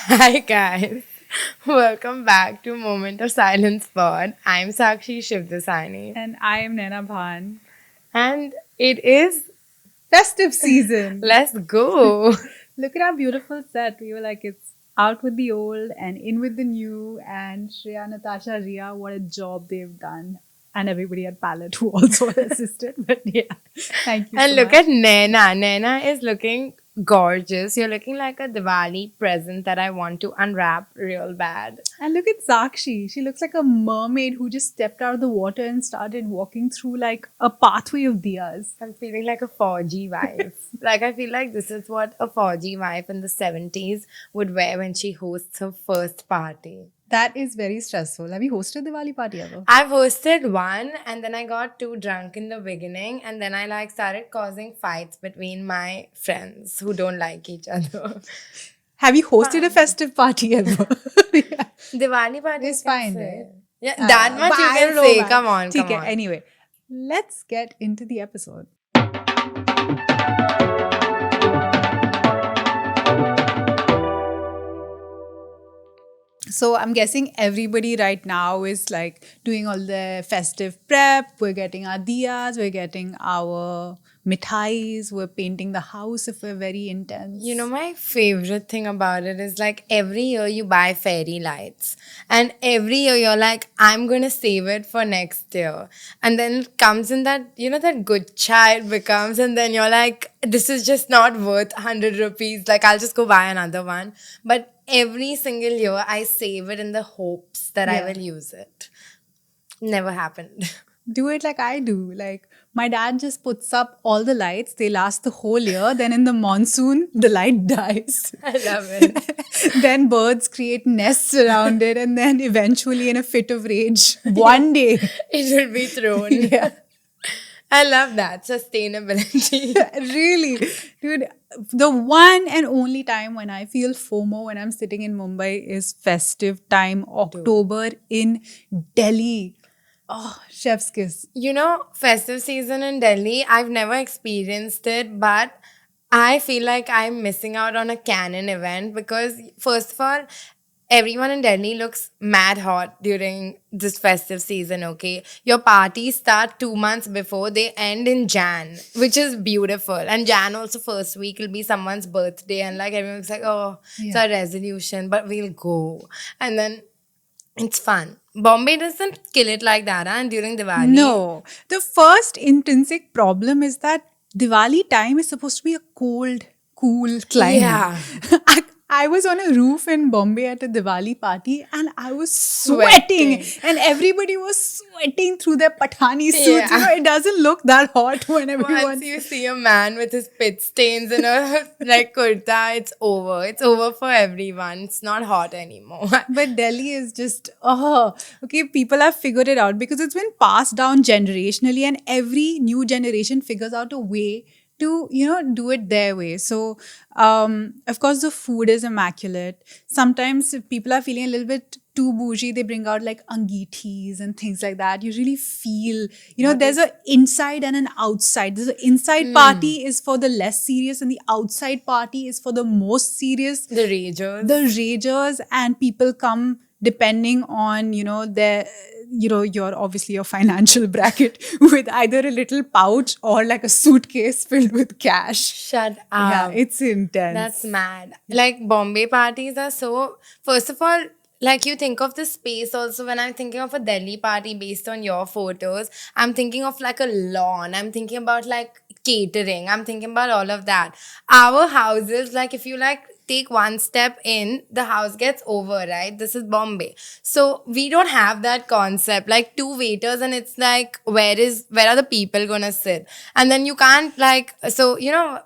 Hi guys, welcome back to Moment of Silence Pod. I'm Sakshi Shivdasani, And I am Nena Bhan. and it is Festive season. let's go. Look at our beautiful set. We were like, it's out with the old and in with the new. And Shreya, Natasha, Ria, what a job they've done. And everybody at Palette who also assisted. But yeah, thank you And so look much. at Naina. Naina is looking gorgeous. You're looking like a Diwali present that I want to unwrap real bad. And look at Sakshi. She looks like a mermaid who just stepped out of the water and started walking through like a pathway of diyas. I'm feeling like a 4G wife. Like, I feel like this is what a 4G wife in the 70s would wear when she hosts her first party. That is very stressful. Have you hosted Diwali party ever? I've hosted one and then I got too drunk in the beginning and then I like started causing fights between my friends who don't like each other. Have you hosted a festive party ever? Yeah. Diwali party It's you can fine, say. right? Yeah, that much But you I can don't know, say. man. Come on, ठीक come है. on. Anyway, let's get into the episode. So I'm guessing everybody right now is like doing all the festive prep. We're getting our diyas, we're getting our mithais, we're painting the house if we're very intense. You know, my favorite thing about it is like every year you buy fairy lights, and every year you're like, I'm gonna save it for next year. And then it comes in that, that good child becomes, and then you're like, this is just not worth 100 rupees. Like, I'll just go buy another one. But every single year I save it in the hopes that I Yeah. will use it. Never happened. Do it like I do. Like my dad just puts up all the lights. They last the whole year. Then in the monsoon, the light dies. I love it. Then birds create nests around it. And then eventually, in a fit of rage, one day, It will be thrown. yeah, I love that. Sustainability. really, dude. The one and only time when I feel FOMO when I'm sitting in Mumbai is festive time, October in Delhi. Oh, chef's kiss. Festive season in Delhi, I've never experienced it, but I feel like I'm missing out on a canon event because, first of all, everyone in Delhi looks mad hot during this festive season, okay? Your parties start 2 months before, they end in Jan, which is beautiful. And Jan also, first week, will be someone's birthday, and like everyone's like, oh, it's Yeah. our resolution, but we'll go. And then it's fun. Bombay doesn't kill it like that, and during Diwali. No. The first intrinsic problem is that Diwali time is supposed to be a cold, cool climate. Yeah. I was on a roof in Bombay at a Diwali party and I was sweating. And everybody was sweating through their Pathani suits. Yeah. You know, it doesn't look that hot when everyone... Once you see a man with his pit stains in a like kurta, it's over. It's over for everyone. It's not hot anymore. But Delhi is just, okay, people have figured it out because it's been passed down generationally and every new generation figures out a way to, do it their way. So, of course, the food is immaculate. Sometimes if people are feeling a little bit too bougie, they bring out like angitis and things like that. You really feel, there's an inside and an outside. There's an inside party is for the less serious and the outside party is for the most serious. The ragers. The ragers and people come depending on, their, your obviously your financial bracket with either a little pouch or like a suitcase filled with cash. Shut up. Yeah, it's intense. That's mad. Like Bombay parties are so, first of all, like you think of the space also when I'm thinking of a Delhi party based on your photos, I'm thinking of like a lawn. I'm thinking about like catering. I'm thinking about all of that. Our houses, like if you like take one step in, the house gets over, right? This is Bombay. So we don't have that concept. Like two waiters and it's like, where are the people gonna sit? And then you can't like, so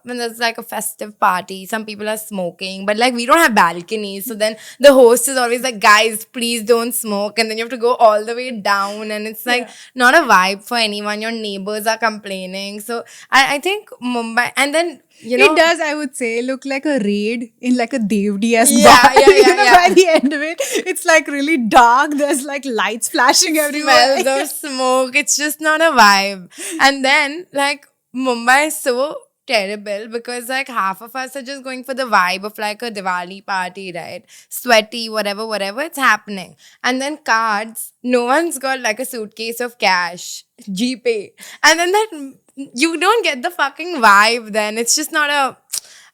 when there's like a festive party, some people are smoking, but like we don't have balconies. So then the host is always like, guys, please don't smoke. And then you have to go all the way down and it's like not a vibe for anyone. Your neighbors are complaining. So I think Mumbai, and then it does, I would say, look like a raid in like a Devdi-esque Yeah, bar. yeah. By the end of it, it's like really dark. There's like lights flashing everywhere. Smells of smoke. It's just not a vibe. And then like Mumbai is so terrible because like half of us are just going for the vibe of like a Diwali party, right? Sweaty, whatever, it's happening. And then cards, no one's got like a suitcase of cash, GPay. And then that you don't get the fucking vibe then. It's just not a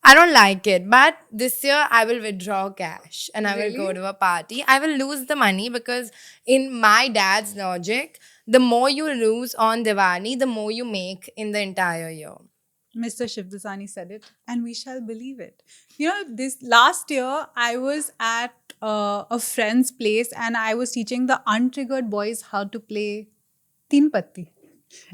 I don't like it. But this year I will withdraw cash and I will go Really? to a party. I will lose the money because in my dad's logic, the more you lose on Diwali, the more you make in the entire year. Mr. Shivdasani said it, and we shall believe it. You know, this last year, I was at a friend's place and I was teaching the untriggered boys how to play Teen Patti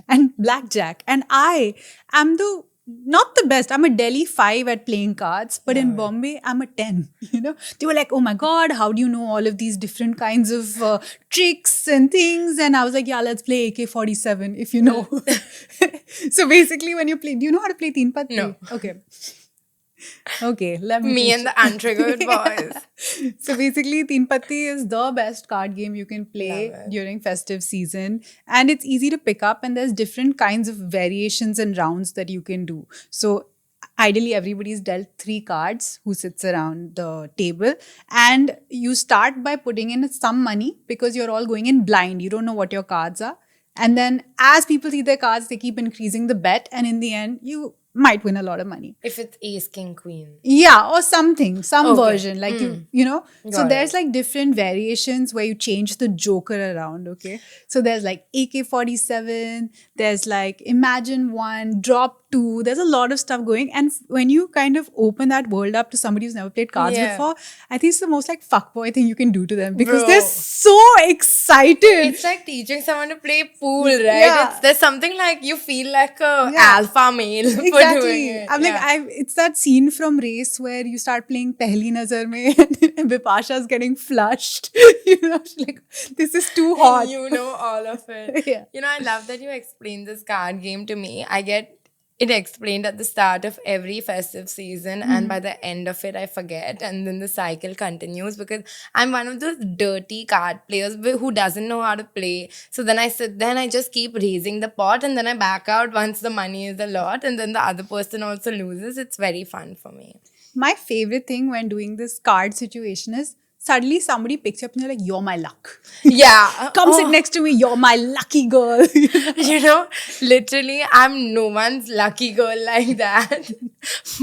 and blackjack. And I am the not the best. I'm a Delhi 5 at playing cards, but in Bombay, I'm a 10. You know, they were like, "Oh my God, how do you know all of these different kinds of tricks and things?" And I was like, "Yeah, let's play AK-47 if you know." So basically, when you play, do you know how to play Teen Patti? No. Okay. Okay, let me Me teach and the you. untriggered boys. So basically, Teen Patti is the best card game you can play Love it. during festive season. And it's easy to pick up, and there's different kinds of variations and rounds that you can do. So ideally, everybody's dealt 3 cards who sits around the table. And you start by putting in some money because you're all going in blind. You don't know what your cards are. And then as people see their cards, they keep increasing the bet. And in the end, you might win a lot of money. If it's ace, king, queen. Yeah, or something, some Okay. version. Like you know. So Got there's it. like different variations where you change the joker around, okay? So there's like AK-47, there's like Imagine One, Drop Two. There's a lot of stuff going. And when you kind of open that world up to somebody who's never played cards Yeah. before, I think it's the most like fuckboy thing you can do to them because Bro. they're so excited. It's like teaching someone to play pool, right? Yeah. There's something like you feel like a Yeah. alpha male for doing Exactly. it. I'm like, Yeah. it's that scene from Race where you start playing Pehli Nazar mein and Bipasha's getting flushed. You know, she's like, this is too hot. You know all of it. Yeah. You know, I love that you explained this card game to me. I get it explained at the start of every festive season, and by the end of it, I forget. And then the cycle continues because I'm one of those dirty card players who doesn't know how to play. So then I sit there and I just keep raising the pot, and then I back out once the money is a lot, and then the other person also loses. It's very fun for me. My favorite thing when doing this card situation is suddenly somebody picks you up and they're like, you're my luck. Yeah. Come sit next to me, you're my lucky girl. You know, literally, I'm no one's lucky girl like that.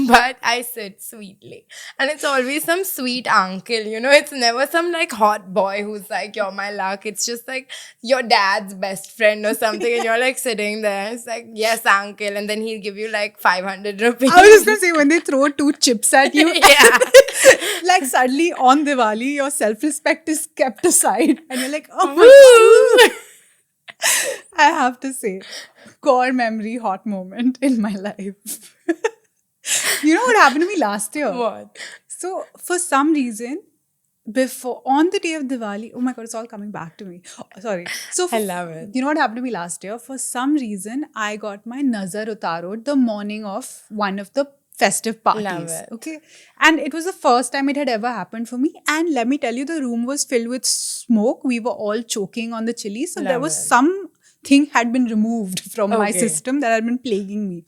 But I sit sweetly. And it's always some sweet uncle, you know, it's never some like hot boy who's like, you're my luck. It's just like your dad's best friend or something. And you're like sitting there. It's like, yes, uncle. And then he'll give you like 500 rupees. I was just going to say, when they throw 2 chips at you, Yeah. like suddenly on Diwali, your self-respect is kept aside. And you're like, oh, Woo! I have to say, core memory hot moment in my life. You know what happened to me last year? What? So for some reason, before on the day of Diwali, oh my god, it's all coming back to me. Oh, sorry. So I love it. You know what happened to me last year? For some reason, I got my nazar utarod the morning of one of the festive parties. Love it. Okay. And it was the first time it had ever happened for me. And let me tell you, the room was filled with smoke. We were all choking on the chili. So there Love was it. something had been removed from my Okay. system that had been plaguing me.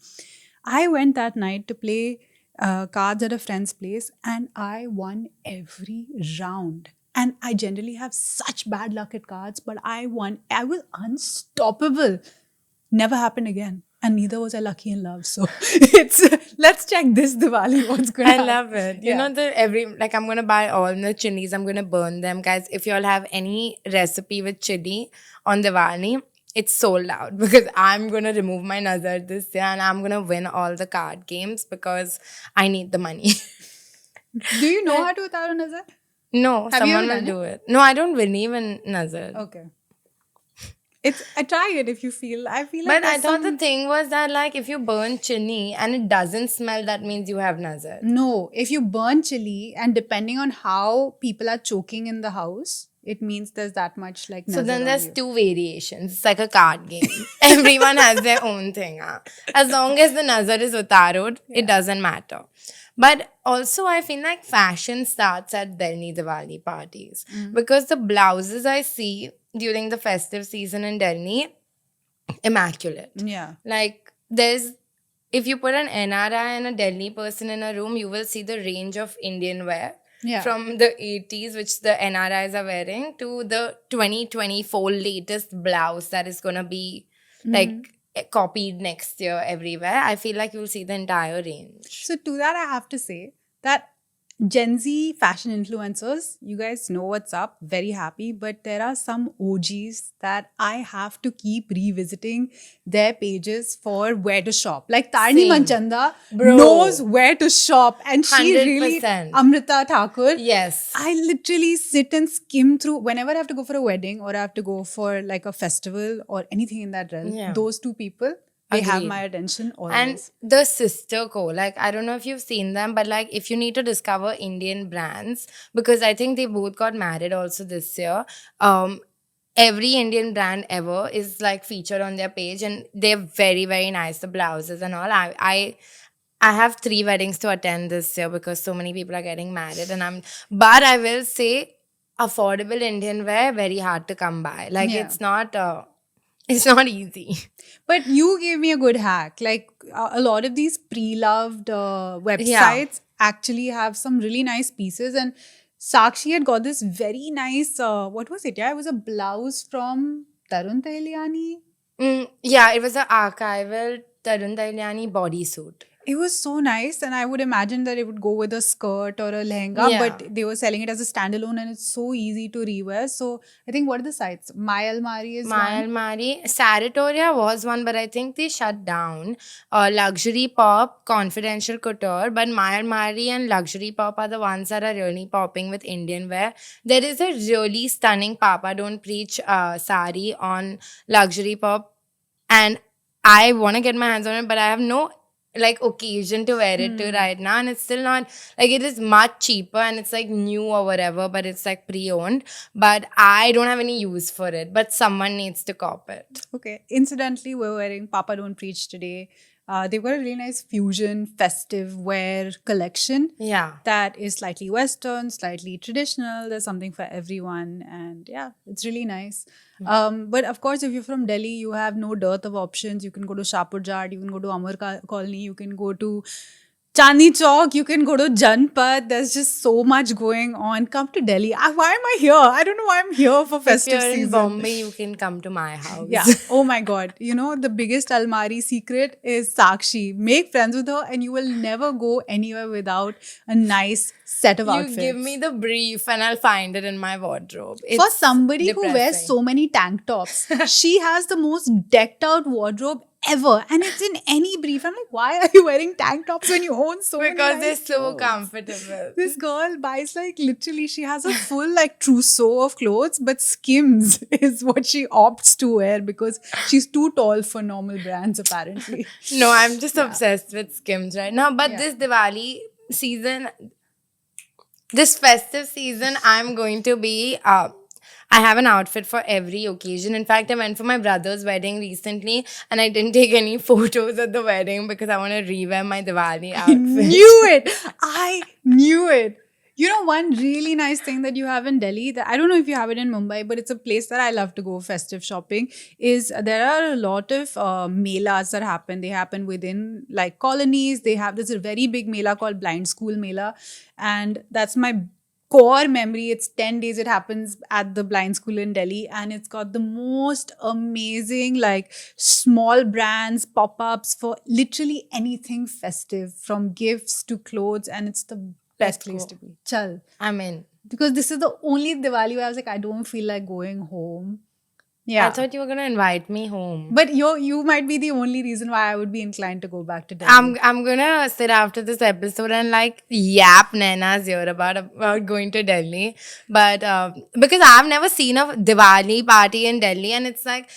I went that night to play cards at a friend's place and I won every round. And I generally have such bad luck at cards, but I won. I was unstoppable. Never happened again. And neither was I lucky in love. So let's check this Diwali. What's going I on? love it. You know, I'm gonna buy all the chilies. I'm gonna burn them, guys. If y'all have any recipe with chili on Diwali, it's sold out because I'm gonna remove my nazar this year and I'm gonna win all the card games because I need the money. Do you know how to utar a nazar? No, Have you someone ever will done do it. No, I don't believe in nazar. Okay. I try it if you feel. I feel like But I there's thought some- the thing was that like if you burn chili and it doesn't smell, that means you have nazar. No, if you burn chili and depending on how people are choking in the house, it means there's that much like So nazar then on there's you. 2 variations. It's like a card game. Everyone has their own thing. As long as the nazar is utarod, it doesn't matter. But also I feel like fashion starts at Delhi Diwali parties. Because the blouses I see during the festive season in Delhi, immaculate. Yeah. Like there's if you put an NRI and a Delhi person in a room, you will see the range of Indian wear Yeah. from the 80s, which the NRIs are wearing, to the 2024 latest blouse that is going to be like copied next year everywhere. I feel like you'll see the entire range. So to that, I have to say that Gen Z fashion influencers, you guys know what's up. Very happy, but there are some OGs that I have to keep revisiting their pages for where to shop. Like Tarni Same. Manchanda Bro. knows where to shop, and she really 100%. Amrita Thakur. Yes. I literally sit and skim through whenever I have to go for a wedding or I have to go for like a festival or anything in that realm. Yeah. Those two people, they have Agreed. my attention always. And the sister co, like, I don't know if you've seen them, but like, if you need to discover Indian brands, because I think they both got married also this year. Every Indian brand ever is like featured on their page, and they're very, very nice. The blouses and all. I have 3 weddings to attend this year because so many people are getting married, but I will say, affordable Indian wear very hard to come by. Like, Yeah. it's not easy. But you gave me a good hack. Like a lot of these pre-loved websites actually have some really nice pieces. And Sakshi had got this very nice, what was it? Yeah, it was a blouse from Tarun Tahiliani. Yeah, it was an archival Tarun Dailyani bodysuit. It was so nice, and I would imagine that it would go with a skirt or a lehenga, Yeah. but they were selling it as a standalone, and it's so easy to rewear. So I think, what are the sites? My Almari is My one. Almari, Saratoria was one, but I think they shut down. Luxury Pop, Confidential Couture, but My Almari and Luxury Pop are the ones that are really popping with Indian wear. There is a really stunning Papa Don't Preach sari on Luxury Pop, and I want to get my hands on it, but I have no like occasion to wear it to right now, and it's still not like, it is much cheaper and it's like new or whatever, but it's like pre-owned, but I don't have any use for it, but someone needs to cop it. Okay. Incidentally, we're wearing Papa Don't Preach today. They've got a really nice fusion festive wear collection. Yeah. That is slightly Western, slightly traditional. There's something for everyone. And yeah, it's really nice. But of course, if you're from Delhi, you have no dearth of options. You can go to Shapur Jat, you can go to Amar Colony, you can go to Chandni Chowk, you can go to Janpat. There's just so much going on. Come to Delhi. Why am I here? I don't know why I'm here for festive If you're in season. Bombay, you can come to my house. Yeah. Oh my God. You know, the biggest Almari secret is Sakshi. Make friends with her and you will never go anywhere without a nice set of You outfits. give me the brief and I'll find it in my wardrobe. For It's somebody who wears depressing. so many tank tops, she has the most decked out wardrobe ever. And it's in any brief. I'm like, why are you wearing tank tops when you own so many Because they're nice so clothes? comfortable. This girl buys like literally, she has a full like trousseau of clothes, but Skims is what she opts to wear because she's too tall for normal brands apparently. No, I'm just obsessed with Skims right now. But Yeah. this Diwali season, this festive season, I'm going to be. I have an outfit for every occasion. In fact, I went for my brother's wedding recently and I didn't take any photos at the wedding because I want to rewear my Diwali I outfit. knew it. I knew it. You know, one really nice thing that you have in Delhi, that I don't know if you have it in Mumbai, but it's a place that I love to go festive shopping, is there are a lot of melas that happen. They happen within like colonies. They have this very big mela called Blind School Mela. And that's my core memory. It's 10 days. It happens at the Blind School in Delhi, and it's got the most amazing like small brands, pop-ups for literally anything festive, from gifts to clothes, and it's the best Let's place go. to be. Chal. I'm in. Because this is the only Diwali where I was like, I don't feel like going home. Yeah. I thought you were going to invite me home. But you might be the only reason why I would be inclined to go back to Delhi. I'm gonna sit after this episode and like yap Naina's ear about going to Delhi, but because I've never seen a Diwali party in Delhi, and it's like,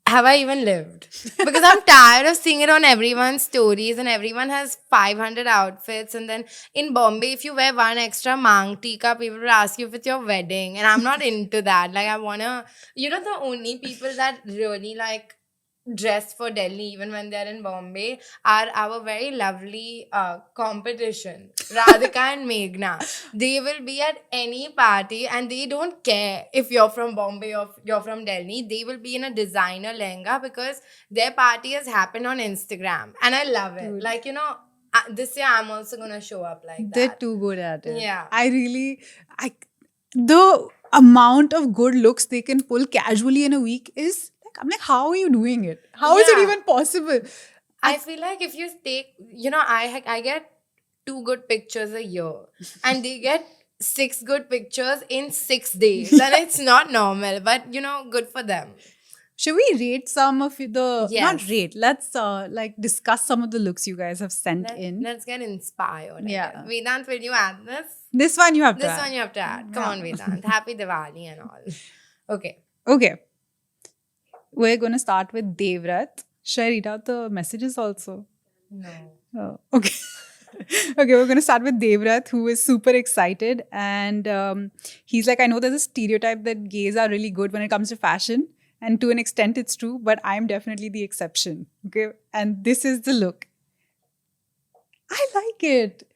have I even lived? Because I'm tired of seeing it on everyone's stories, and everyone has 500 outfits, and then in Bombay, if you wear one extra mang tika, people will ask you if it's your wedding, and I'm not into that. Like, I wanna, the only people that really like dress for Delhi, even when they're in Bombay, are our very lovely competition. Radhika and Meghna. They will be at any party and they don't care if you're from Bombay or if you're from Delhi. They will be in a designer lehenga because their party has happened on Instagram. And I love it. Dude. Like, this year I'm also going to show up like They're that. too good at it. Yeah. The amount of good looks they can pull casually in a week is like, I'm like, how are you doing it? How is it Yeah. even possible? I feel like if you take, I get 2 good pictures a year, and they get 6 good pictures in 6 days, and it's not normal, but good for them. Should we rate some of the not Yes. rate? Let's like discuss some of the looks you guys have sent in. Let's get inspired. I Yeah. guess. Vedant, will you add this? This one you have to This add. one you have to add. Come on, Vedant. Happy Diwali and all. Okay. Okay. We're going to start with Devrat. Should I read out the messages also? No. Oh, okay. Okay, we're going to start with Devrat, who is super excited. And he's like, I know there's a stereotype that gays are really good when it comes to fashion. And to an extent, it's true, but I'm definitely the exception. Okay. And this is the look. I like it.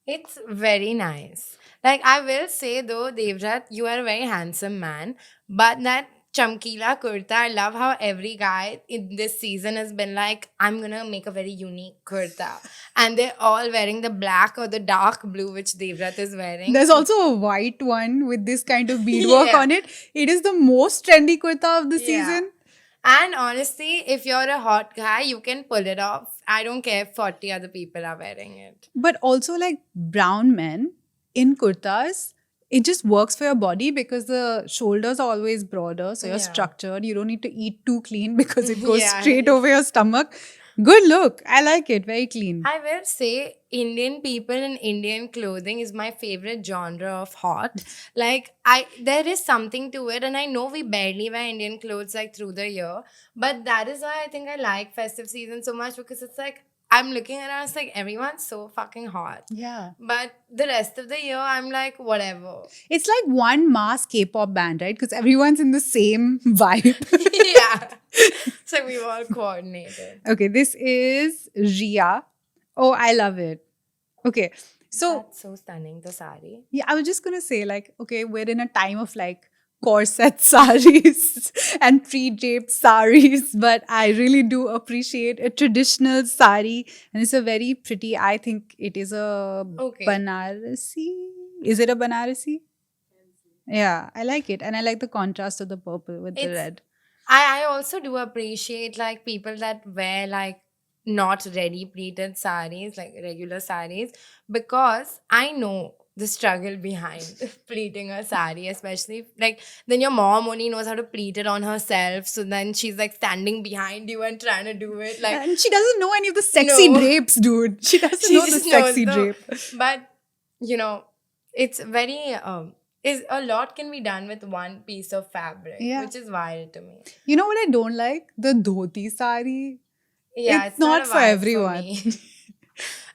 It's very nice. Like, I will say though, Devrat, you are a very handsome man, but that chamkila kurta, I love how every guy in this season has been like, I'm gonna make a very unique kurta. And they're all wearing the black or the dark blue, which Devrat is wearing. There's also a white one with this kind of beadwork Yeah. on it. It is the most trendy kurta of the Yeah. season. And honestly, if you're a hot guy, you can pull it off. I don't care if 40 other people are wearing it. But also, like brown men in kurtas, it just works for your body because the shoulders are always broader. So you're Yeah. structured. You don't need to eat too clean because it goes Yeah. straight over your stomach. Good look. I like it. Very clean. I will say Indian people in Indian clothing is my favorite genre of hot. Like there is something to it, and I know we barely wear Indian clothes like through the year, but that is why I think I like festive season so much because it's like I'm looking around, it's like everyone's so fucking hot. Yeah. But the rest of the year, I'm like, whatever. It's like one mass K-pop band, right? Because everyone's in the same vibe. Yeah. So we all coordinated. Okay, this is Ria. Oh, I love it. Okay, so That's so stunning, the sari. yeah, I was just gonna say, like, okay, we're in a time of like corset saris and pre-draped saris, but I really do appreciate a traditional sari, and it's a very pretty. I think it is a Okay. Banarasi. Is it a Banarasi? Yeah, I like it, and I like the contrast of the purple with the It's- red. I also do appreciate like people that wear like not ready pleated saris, like regular saris, because I know the struggle behind pleating a sari, especially like then your mom only knows how to pleat it on herself. So then she's like standing behind you and trying to do it. Like And she doesn't know any of the sexy No. drapes, dude. She doesn't she know the just knows sexy the- drape. But it's very is a lot can be done with one piece of fabric, Yeah. which is wild to me. You know what I don't like? The dhoti sari. Yeah, It's not a for vibe everyone. me.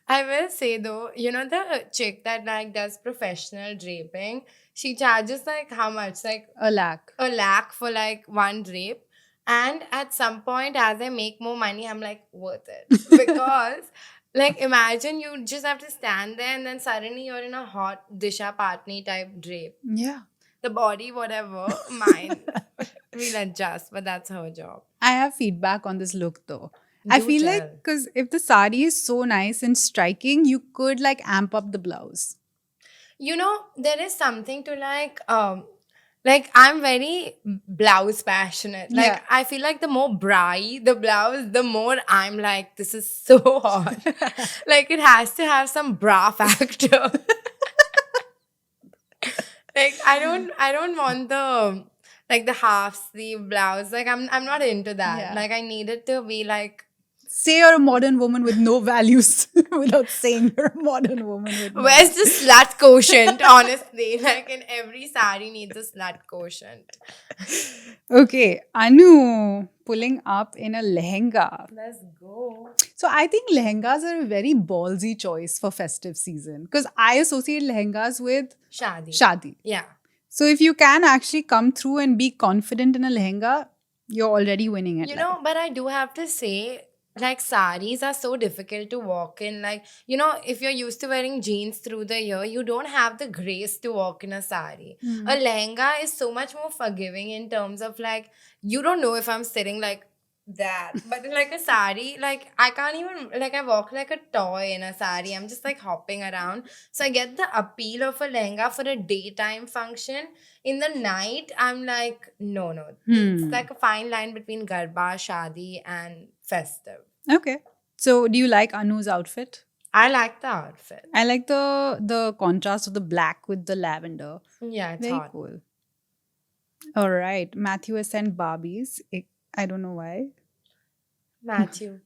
I will say though, the chick that like does professional draping, she charges like how much? Like A lakh. a lakh for like one drape. And at some point, as I make more money, I'm like, worth it. Because, like, imagine you just have to stand there and then suddenly you're in a hot Disha Patni type drape. Yeah. The body, whatever, mine. We'll adjust, but that's her job. I have feedback on this look though. I Do feel tell. like because if the sari is so nice and striking, you could like amp up the blouse. There is something to like I'm very blouse passionate. Like Yeah. I feel like the more bra-y the blouse, the more I'm like, this is so hot. Like it has to have some bra factor. Like I don't want the half sleeve blouse. Like I'm not into that. Yeah. Like I need it to be like Say you're a modern woman with no values without saying you're a modern woman with no where's the slut quotient, honestly? Like in every sari needs a slut quotient. Okay, Anu pulling up in a lehenga. Let's go. So I think lehengas are a very ballsy choice for festive season because I associate lehengas with Shadi. shadi. Yeah. So if you can actually come through and be confident in a lehenga, You're already winning at life. But I do have to say, like, saris are so difficult to walk in. Like, if you're used to wearing jeans through the year, you don't have the grace to walk in a sari. A Hmm. lehenga is so much more forgiving in terms of, like, you don't know if I'm sitting like that. But in, like, a sari, like, I can't even, like, I walk like a toy in a sari. I'm just like hopping around. So I get the appeal of a lehenga for a daytime function. In the night, I'm like, no, no. It's Hmm. like a fine line between garba, shadi, and festive. Okay. So, do you like Anu's outfit? I like the outfit. I like the contrast of the black with the lavender. Yeah, it's Very hot. cool. All right. Matthew has sent Barbies. I don't know why. Matthew,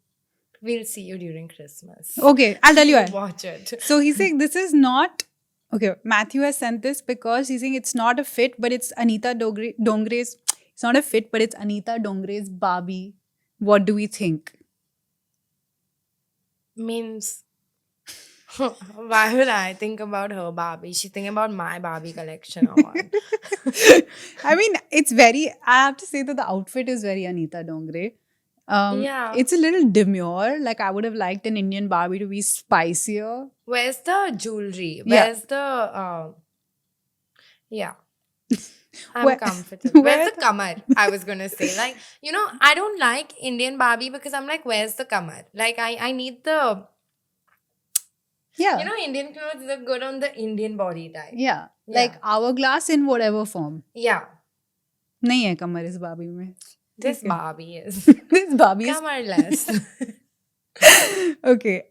we'll see you during Christmas. Okay, I'll tell you You why. watch it. So he's saying this is not okay. Matthew has sent this because he's saying it's not a fit, but it's Anita Dongre's. It's not a fit, but it's Anita Dongre's Barbie. What do we think? Means, why would I think about her Barbie? She think about my Barbie collection or what? I mean, it's very. I have to say that the outfit is very Anita Dongre. Yeah. It's a little demure. Like I would have liked an Indian Barbie to be spicier. Where's the jewelry? Yeah. Where's the yeah. I'm Where, comfortable. Where's where the kamar? I was gonna say, like, I don't like Indian Barbie because I'm like, where's the kamar? Like, I need the, yeah. Indian clothes look good on the Indian body type. Yeah. Yeah. Like hourglass in whatever form. Yeah, नहीं है कमर इस बाबी में. this ठीक है. Barbie is This Barbie is kamarless. okay.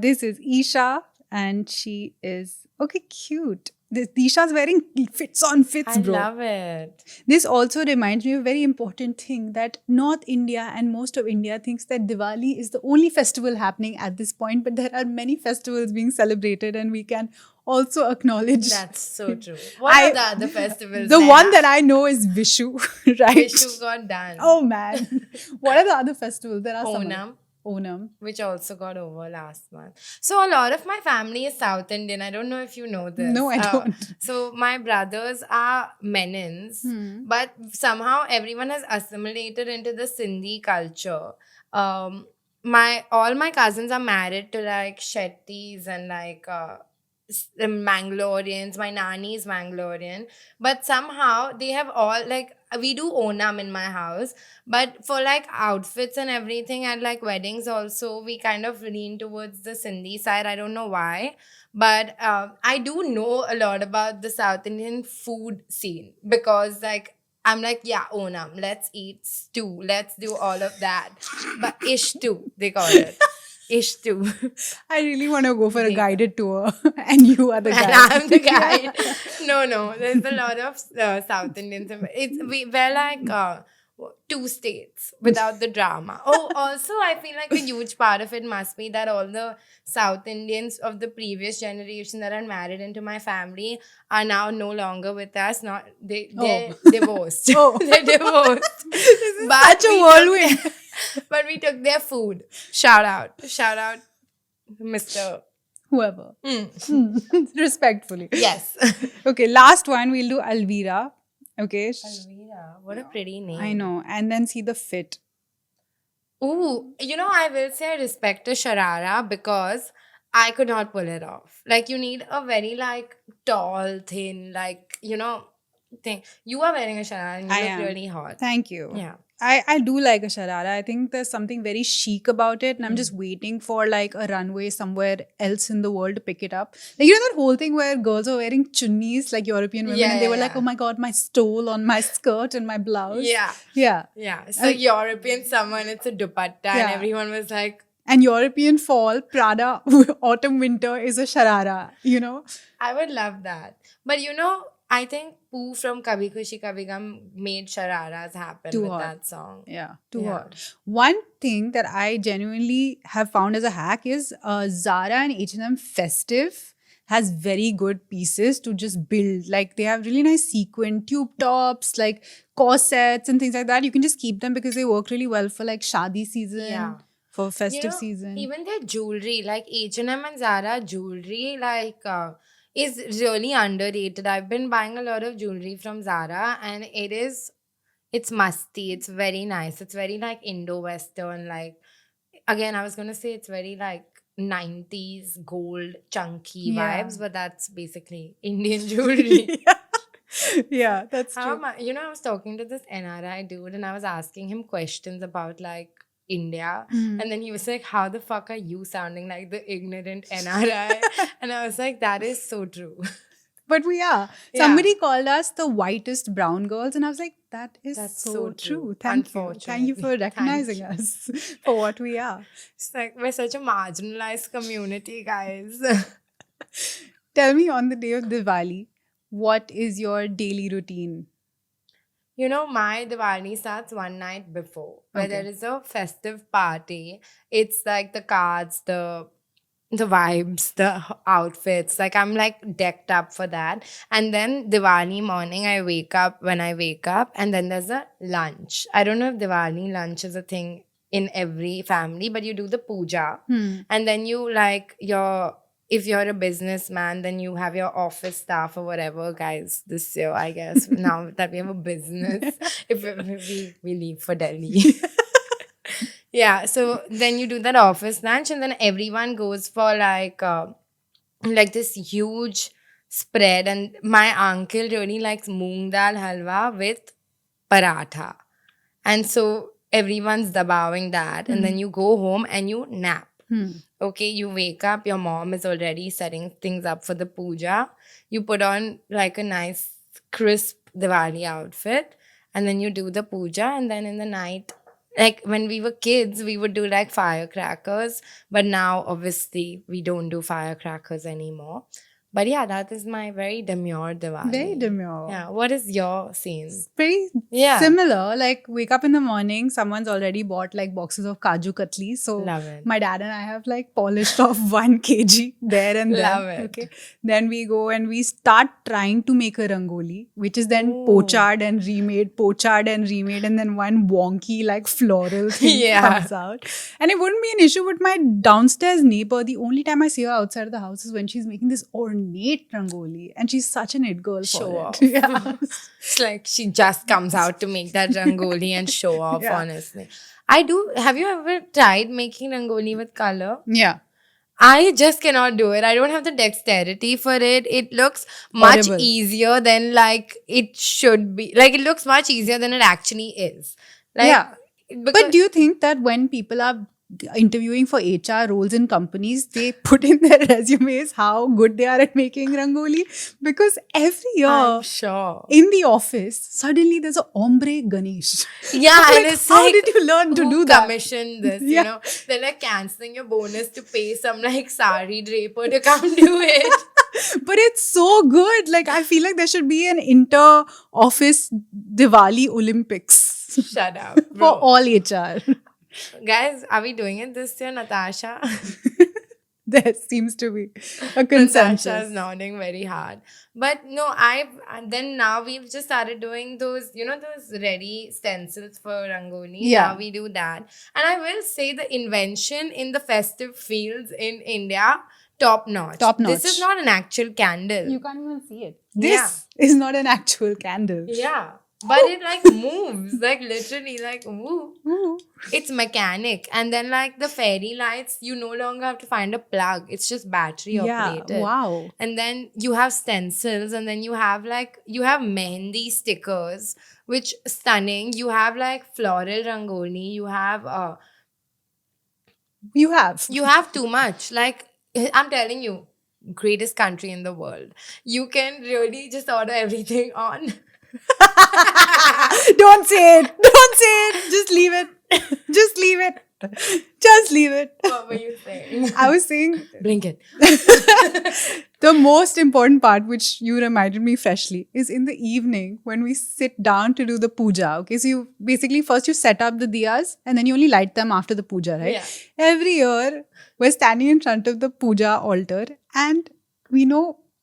This is Isha, and she is okay. Cute. This Isha's wearing fits on fits, I bro. love it. This also reminds me of a very important thing that North India and most of India thinks that Diwali is the only festival happening at this point, but there are many festivals being celebrated, and we can also acknowledge. That's so true. What are the other festivals? The then? one that I know is Vishu, right? Vishu got done. Oh man, what are the other festivals? There are some. Onam, Onam. which also got over last month. So a lot of my family is South Indian. I don't know if you know this. No, I don't. So my brothers are Menins, but somehow everyone has assimilated into the Sindhi culture. My all my cousins are married to like Shetties and like Mangaloreans. My nanny is Mangalorean, but somehow they have all like we do Onam in my house, but for like outfits and everything at like weddings also we kind of lean towards the Sindhi side. I don't know why, but I do know a lot about the South Indian food scene because like I'm like, yeah, Onam, let's eat stew, let's do all of that, but ish stew they call it. Ish stew. I really want to go for a They- guided tour, and you are the And guide. I'm the guide. No, there's a lot of South Indians. We're like two states without the drama. Oh, also, I feel like a huge part of it must be that all the South Indians of the previous generation that are married into my family are now no longer with us. Not they're divorced. Oh. They're divorced. Such a we took whirlwind. but we took their food. Shout out, Mr. Whoever. Respectfully. Yes. Okay, last one we'll do Alvira. Okay. Alvira, what a pretty name. I know. And then see the fit. Ooh, I will say I respect a sharara because I could not pull it off. Like, you need a very, like, tall, thin, like, thing. You are wearing a sharara and you I look am. really hot. Thank you. Yeah. I do like a sharara. I think there's something very chic about it. And I'm just waiting for like a runway somewhere else in the world to pick it up. Like, that whole thing where girls are wearing chunnis like European women Yeah, and they were yeah, like, yeah. oh my God, my stole on my skirt and my blouse. Yeah. Yeah. Yeah. So, European someone, it's a dupatta, and Yeah. everyone was like, And European fall, Prada, autumn, winter is a sharara, I would love that. But, I think Pooh from Kabhi Khushi Kabhi Gum made shararas happen Too with hot. that song. Yeah, too Yeah. hot. One thing that I genuinely have found as a hack is Zara and H&M Festive has very good pieces to just build. Like they have really nice sequin tube tops, like corsets and things like that. You can just keep them because they work really well for like shadi season, Yeah. for festive season. Even their jewelry, like H&M and Zara jewelry, like is really underrated. I've been buying a lot of jewelry from Zara, and it's It's musty. It's very nice. It's very like Indo-Western. Like again, I was gonna say it's very like 90s gold chunky Yeah. vibes, but that's basically Indian jewelry. Yeah. Yeah, that's How true. am I? You know, I was talking to this NRI dude and I was asking him questions about like India. Mhm. And then he was like, how the fuck are you sounding like the ignorant NRI? And I was like, that is so true. But we are. Yeah, Somebody called us the whitest brown girls, and I was like, that is that's so so true. true. Thank you. Thank you Unfortunately. for Thank recognizing you. us for what we are. It's like we're such a marginalized community, guys. Tell me on the day of Diwali, what is your daily routine? You know, my Diwali starts one night before, where there Okay. is a festive party. It's like the cards, the vibes, the outfits. Like I'm like decked up for that. And then Diwali morning, I wake up when I wake up, and then there's a lunch. I don't know if Diwali lunch is a thing in every family, but you do the puja, Hmm. and then you like your. If you're a businessman, then you have your office staff or whatever, guys. This year, I guess, now that we have a business, if we leave for Delhi. Yeah, so then you do that office lunch, and then everyone goes for like this huge spread. And my uncle really likes moong dal halwa with paratha, and so everyone's dabawing that, and then Hmm. you go home and you nap. Hmm. Okay, you wake up, your mom is already setting things up for the puja. You put on like a nice, crisp Diwali outfit, and then you do the puja. And then in the night, like when we were kids, we would do like firecrackers, but now obviously we don't do firecrackers anymore. But yeah, that is my very demure Very Diwali. demure. Yeah, what is your scene? Very Yeah, similar. Like wake up in the morning, someone's already bought like boxes of Kaju Katli. So love it. my dad and I have like polished off 1 kg there and then. Love it. Okay. Then we go and we start trying to make a rangoli, which is then Oh, pochard and remade, and then one wonky like floral thing yeah, comes out. And it wouldn't be an issue with my downstairs neighbor. The only time I see her outside of the house is when she's making this ornate rangoli, and she's such an it girl for show it. off. Yeah. It's like she just comes out to make that rangoli and show off, Yeah. honestly. I do. Have you ever tried making rangoli with color? Yeah. I just cannot do it. I don't have the dexterity for it. It looks much Horrible. easier than like it should be. Like it looks much easier than it actually is. Like Yeah. But because do you think that when people are interviewing for HR roles in companies, they put in their resumes how good they are at making rangoli? Because every I'm year sure. in the office, suddenly there's a ombre Ganesh. Yeah, I'm and like, it's how like, did you learn to who do that? commissioned this? Yeah. They're like canceling your bonus to pay some like sari draper to come do it. But it's so good. Like, I feel like there should be an inter office Diwali Olympics Shut up, for bro. all HR. Guys, are we doing it this year, Natasha? There seems to be a Natasha consensus. is nodding very hard. But no, and then now we've just started doing those, those ready stencils for Rangoli. Yeah. Now we do that. And I will say the invention in the festive fields in India, top notch. Top This is notch. not an actual candle. You can't even see it. This is not an actual candle. Yeah. But it like moves, like literally, like woo. Ooh. It's mechanic. And then like the fairy lights, you no longer have to find a plug. It's just battery Yeah. operated. Wow. And then you have stencils, and then you have mehendi stickers, which stunning. You have like floral rangoli. You have too much. Like I'm telling you, greatest country in the world. You can really just order everything on. Don't say it. Don't say it. Just leave it. Just leave it. Just leave it. What were you saying? I was saying Blink it. the most important part, which you reminded me freshly, is in the evening when we sit down to do the puja. Okay, so you basically first you set up the diyas and then you only light them after the puja, right? Yeah. Every year we're standing in front of the puja altar and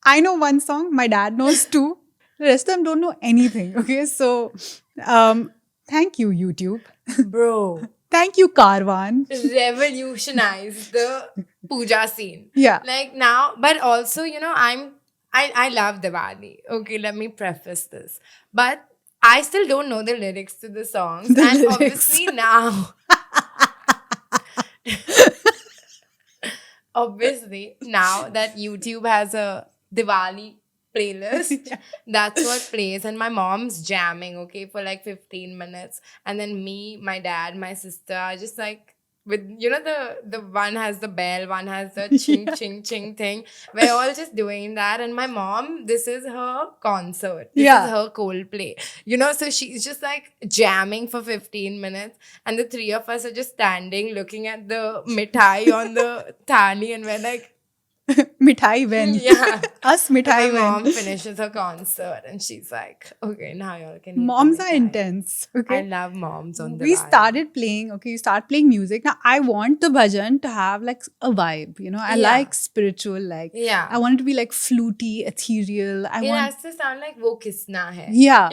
I know one song, my dad knows two. The rest of them don't know anything. Okay, so thank you, YouTube. Bro, Thank you, Karwan. revolutionized the puja scene. Yeah. Like now, but also, I love Diwali. Okay, let me preface this. But I still don't know the lyrics to the songs, The and lyrics. obviously now, obviously now that YouTube has a Diwali playlist, Yeah. that's what plays. And my mom's jamming, okay, for like 15 minutes. And then me, my dad, my sister are just like, with the one has the bell, one has the ching Yeah. ching ching thing. We're all just doing that. And my mom, this is her concert. This is Yeah. her Coldplay. So she's just like jamming for 15 minutes. And the three of us are just standing looking at the mithai on the thali, and we're like, Mithai when. yeah. Us And my mithai when. mom finishes her concert and she's like, okay, now y'all can eat the Moms are mithai. intense. I Okay. love moms on We Diwali. started playing, okay, you start playing music. Now, I want the bhajan to have like a vibe, I Yeah. like spiritual, like, I Yeah. want it to be like fluty, ethereal. I It want, has to sound like wo kisna hai. yeah.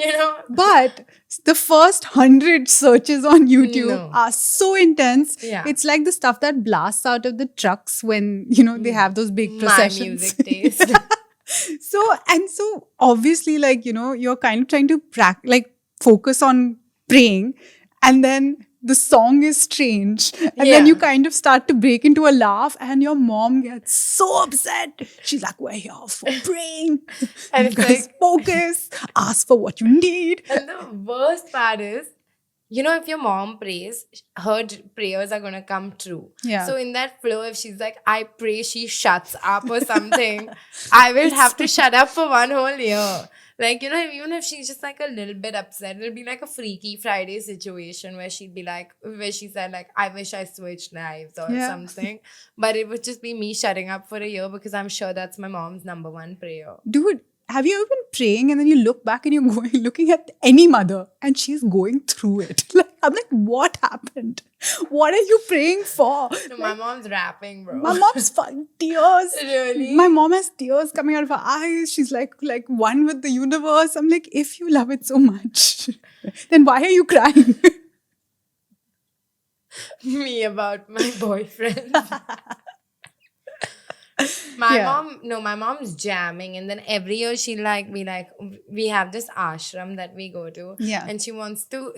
But the first 100 searches on YouTube No. are so intense. Yeah. It's like the stuff that blasts out of the trucks when, they have those big My processions. music taste. So obviously, like, you're kind of trying to focus on praying, and then the song is strange, and then you Yeah. kind of start to break into a laugh, and your mom gets so upset. She's like, we're here for praying. And You it's guys like, focus, ask for what you need. and the worst part is, if your mom prays, her prayers are going to come true. Yeah. So, in that flow, if she's like, I pray she shuts up or something, I will have to shut up for one whole year. Like, even if she's just like a little bit upset, it'll be like a Freaky Friday situation where where she said, like, I wish I switched lives or Yeah. something. But it would just be me shutting up for a year because I'm sure that's my mom's number one prayer. Dude, have you ever been praying and then you look back and you're looking at any mother and she's going through it? Like, I'm like, what happened? What are you praying for? No, my mom's rapping, bro. My mom's tears. Really? My mom has tears coming out of her eyes. She's like one with the universe. I'm like, if you love it so much, then why are you crying? Me about my boyfriend. My mom's jamming, and then every year we have this ashram that we go to. Yeah. And she wants to,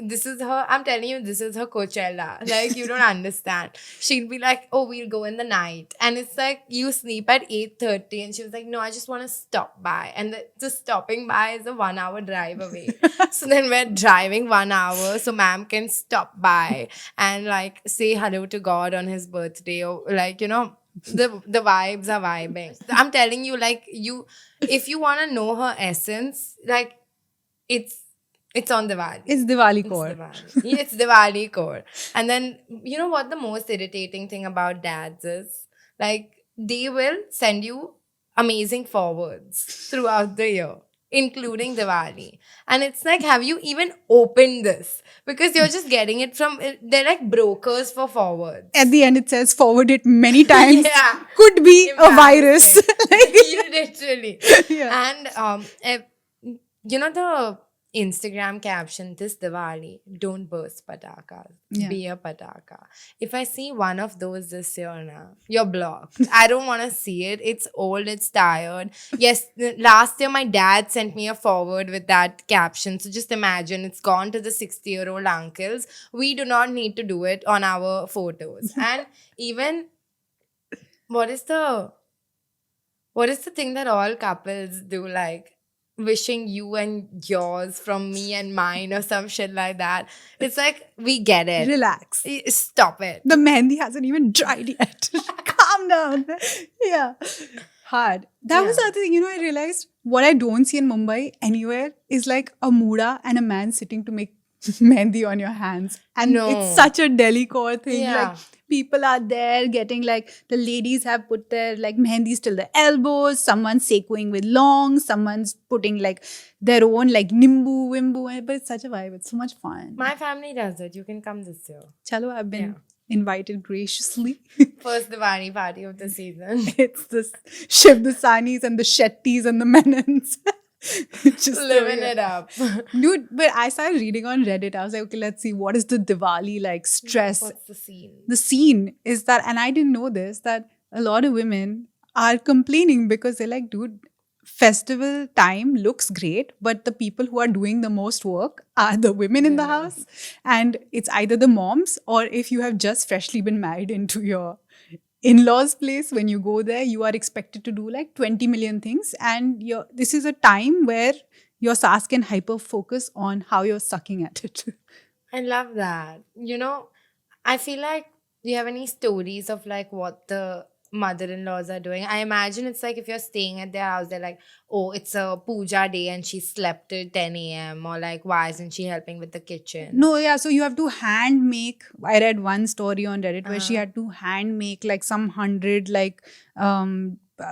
I'm telling you, this is her Coachella. Like, you don't understand. She'll be like, oh, we'll go in the night. And it's like, you sleep at 8:30. And she was like, no, I just want to stop by. And the stopping by is a 1 hour drive away. So then we're driving 1 hour so ma'am can stop by and like say hello to God on his birthday, or like, the vibes are vibing. I'm telling you, like, if you want to know her essence, like, it's on Diwali. It's Diwali It's core. Diwali. Yeah, it's Diwali core. And then, you know what the most irritating thing about dads is? Like, they will send you amazing forwards throughout the year, including Diwali. And it's like, have you even opened this? Because you're just getting it they're like brokers for forwards. At the end, it says forward it many times. Yeah. Could be a virus. Literally. Yeah. And the Instagram caption, this Diwali, don't burst patakas. Yeah. Be a pataka. If I see one of those this year now, you're blocked. I don't want to see it. It's old, it's tired. Yes, last year my dad sent me a forward with that caption. So just imagine, it's gone to the 60-year-old uncles. We do not need to do it on our photos. And even, what is the thing that all couples do, like wishing you and yours from me and mine or some shit like that? It's like, we get it. Relax. Stop it. The mehendi hasn't even dried yet. Calm down. Yeah. Hard. That was the other thing, I realized what I don't see in Mumbai anywhere is like a muda and a man sitting to make mehendi on your hands. And No. it's such a Delhi core thing. Yeah. Like, people are there getting like, the ladies have put their like mehendis till the elbows, someone's sequoing with long, someone's putting like their own like nimbu, wimbu, but it's such a vibe. It's so much fun. My family does it. You can come this year. Chalo, I've been invited graciously. First Diwali party of the season. It's the Shiv Dasanis and the Shettis and the Menons. Just Living it up. Dude, but I started reading on Reddit. I was like, okay, let's see, what is the Diwali like stress? What's the scene? The scene is that, and I didn't know this, that a lot of women are complaining because they're like, dude, festival time looks great, but the people who are doing the most work are the women in the house. And it's either the moms, or if you have just freshly been married into your in-laws place, when you go there you are expected to do like 20 million things, and this is a time where your sass can hyper focus on how you're sucking at it. I love that. I feel like, do you have any stories of like what the mother-in-laws are doing? I imagine it's like if you're staying at their house, they're like, oh, it's a puja day and she slept till 10 a.m. or like, why isn't she helping with the kitchen? No, yeah, so you have to hand make. I read one story on Reddit where she Uh-huh. had to hand make like some 100 like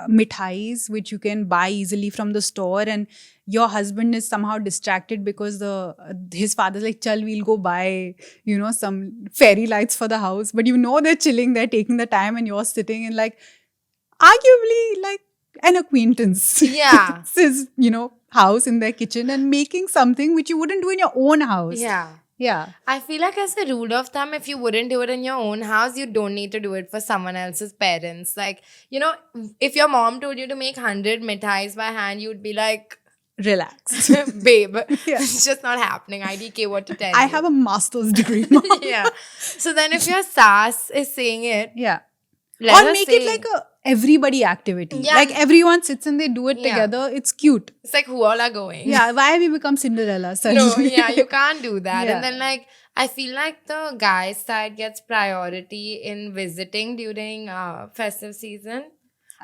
mithais which you can buy easily from the store, and your husband is somehow distracted because the his father's like, chal, we'll go buy, some fairy lights for the house, but they're chilling, they're taking the time, and you're sitting in like arguably like an acquaintance Yeah. his house in their kitchen and making something which you wouldn't do in your own house. Yeah. Yeah. I feel like, as a rule of thumb, if you wouldn't do it in your own house, you don't need to do it for someone else's parents. Like, if your mom told you to make 100 mithais by hand, you'd be like, Relax. babe, Yeah. it's just not happening. IDK, what to tell I you. have a master's degree, mom. Yeah. So then if your sass is saying it, Yeah. let Or her make say. it like a everybody activity. Yeah. Like everyone sits and they do it Yeah. together. It's cute. It's like, who all are going? Yeah. Why have we become Cinderella No, suddenly? yeah, you can't do that. Yeah. And then, like, I feel like the guy's side gets priority in visiting during festive season.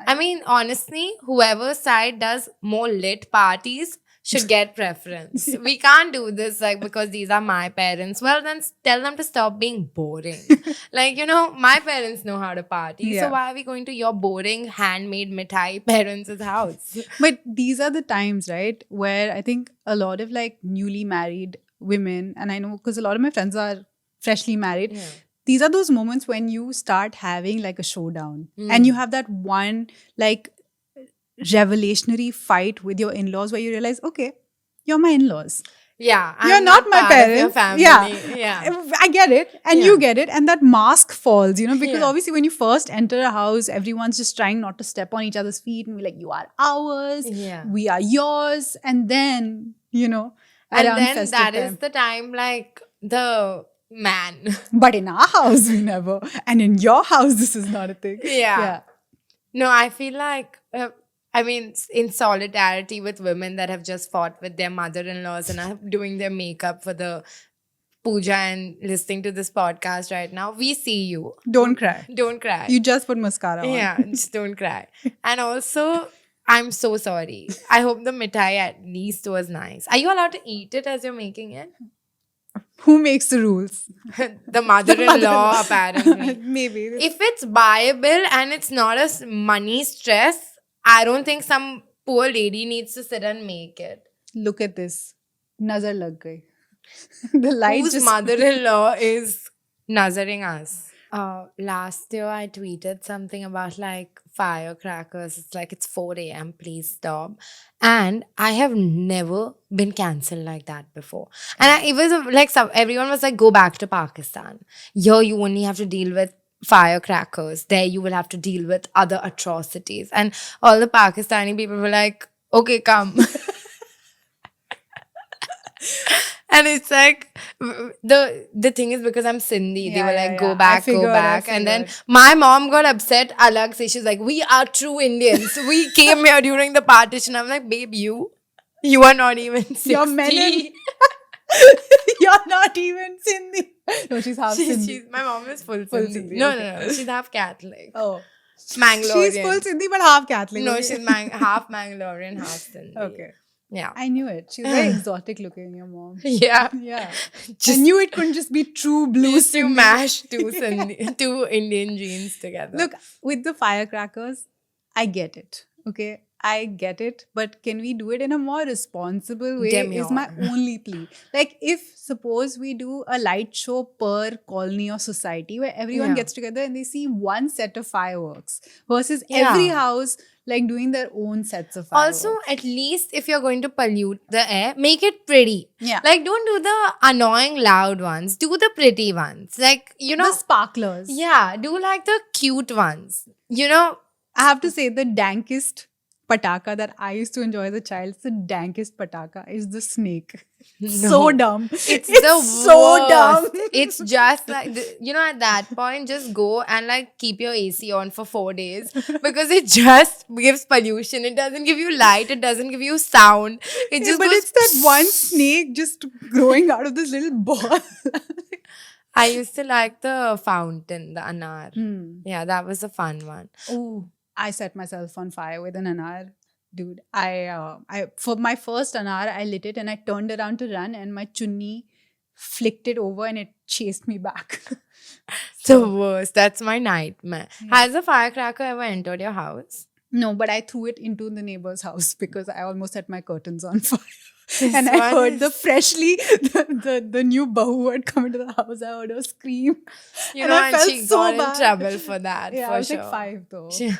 I mean, honestly, whoever's side does more lit parties should get preference. We can't do this like because these are my parents. Well, then tell them to stop being boring. Like, my parents know how to party. Yeah. So why are we going to your boring handmade mithai parents' house? But these are the times, right, where I think a lot of like newly married women, and I know because a lot of my friends are freshly married, Yeah. these are those moments when you start having like a showdown and you have that one like revelationary fight with your in-laws where you realize, okay, you're my in-laws. Yeah, You're I'm not my part of parents. your family. Yeah. I get it. And Yeah. you get it. And that mask falls, because Yeah. obviously when you first enter a house, everyone's just trying not to step on each other's feet and be like, you are ours. Yeah. We are yours. And then, And around then festive that time. is the time, like, the man. But in our house, we never. And in your house, this is not a thing. Yeah. No, I feel like, in solidarity with women that have just fought with their mother-in-laws and are doing their makeup for the puja and listening to this podcast right now, we see you. Don't cry. Don't cry. You just put mascara on. Yeah, just don't cry. And also, I'm so sorry. I hope the mithai at least was nice. Are you allowed to eat it as you're making it? Who makes the rules? The mother-in-law, apparently. Maybe. If it's buyable and it's not a money stress, I don't think some poor lady needs to sit and make it. Look at this. Nazar lag gayi. The light Whose just... mother-in-law is nazaring us? Last year I tweeted something about like firecrackers. It's like, it's 4 a.m. Please stop. And I have never been cancelled like that before. And it was like everyone was like, go back to Pakistan. Here you only have to deal with firecrackers. There you will have to deal with other atrocities. And all the Pakistani people were like, okay, come. And it's like, the thing is, because I'm Sindhi, they were like, go back, go back. And then my mom got upset. Alag se, she's like, we are true Indians. We came here during the partition. I'm like, babe, you are not even 60. You're Menon. You're not even Sindhi. No, she's half Sindhi. My mom is full Full Sindhi. Sindhi, No, okay. no, she's half Catholic. Oh. Mangalorean. She's full Sindhi but half Catholic. No, okay. she's half Mangalorean, half Sindhi. Okay. Yeah. I knew it. She's very exotic looking, your mom. Yeah. Yeah. Just I knew it couldn't just be true blue used to Sindhi. mash two Indian genes together. Look, with the firecrackers, I get it. Okay. I get it. But can we do it in a more responsible way? Is my only plea. Like, if suppose we do a light show per colony or society where everyone gets together and they see one set of fireworks versus every house like doing their own sets of fireworks. Also, at least if you're going to pollute the air, make it pretty. Yeah. Like, don't do the annoying loud ones. Do the pretty ones. Like, the sparklers. Yeah, do like the cute ones. I have to say the dankest pataka that I used to enjoy as a child, it's the dankest pataka, is the snake. So No. dumb. It's It's the so dumb. worst. It's just like, at that point, just go and like keep your AC on for 4 days because it just gives pollution. It doesn't give you light. It doesn't give you sound. It Yeah, just but goes. it's that one snake just growing out of this little ball. I used to like the fountain, the anar. Hmm. Yeah, that was a fun one. Oh, I set myself on fire with an anar. Dude, I for my first anar, I lit it and I turned around to run, and my chunni flicked it over and it chased me back. The So worst. That's my nightmare. yeah. Has a firecracker ever entered your house? No, but I threw it into the neighbor's house because I almost set my curtains on fire. This And I one heard the is, freshly the new bahu who had come into the house. I heard her scream, and I and felt she so got in bad. trouble for that, Yeah, for I was like sure. 5 though. She-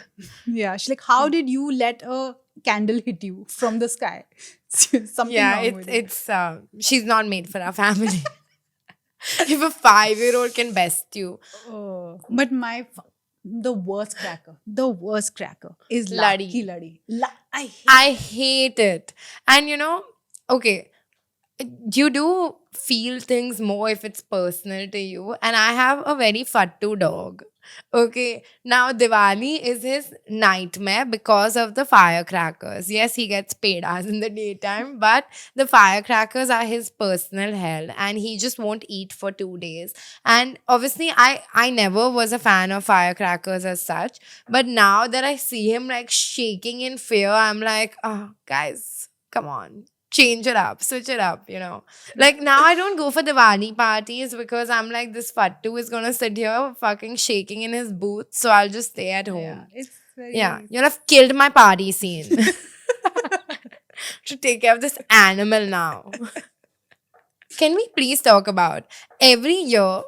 Yeah, she's like, "How did you let a candle hit you from the sky?" Something yeah, wrong with it. it's she's not made for our family. If a 5-year-old can best you, Oh. But the worst cracker is Ladi. Laki Ladi. I hate it. And okay, you do feel things more if it's personal to you. And I have a very fattu dog. Okay, now Diwali is his nightmare because of the firecrackers. Yes, he gets paid as in the daytime, but the firecrackers are his personal hell, and he just won't eat for 2 days. And obviously, I never was a fan of firecrackers as such, but now that I see him like shaking in fear, I'm like, oh, guys, come on. Change it up, switch it up. Like now I don't go for Diwali parties because I'm like, this fattu is gonna sit here fucking shaking in his boots, so I'll just stay at Yeah, home. it's very. Yeah, you'll have killed my party scene. To take care of this animal now. Can we please talk about every year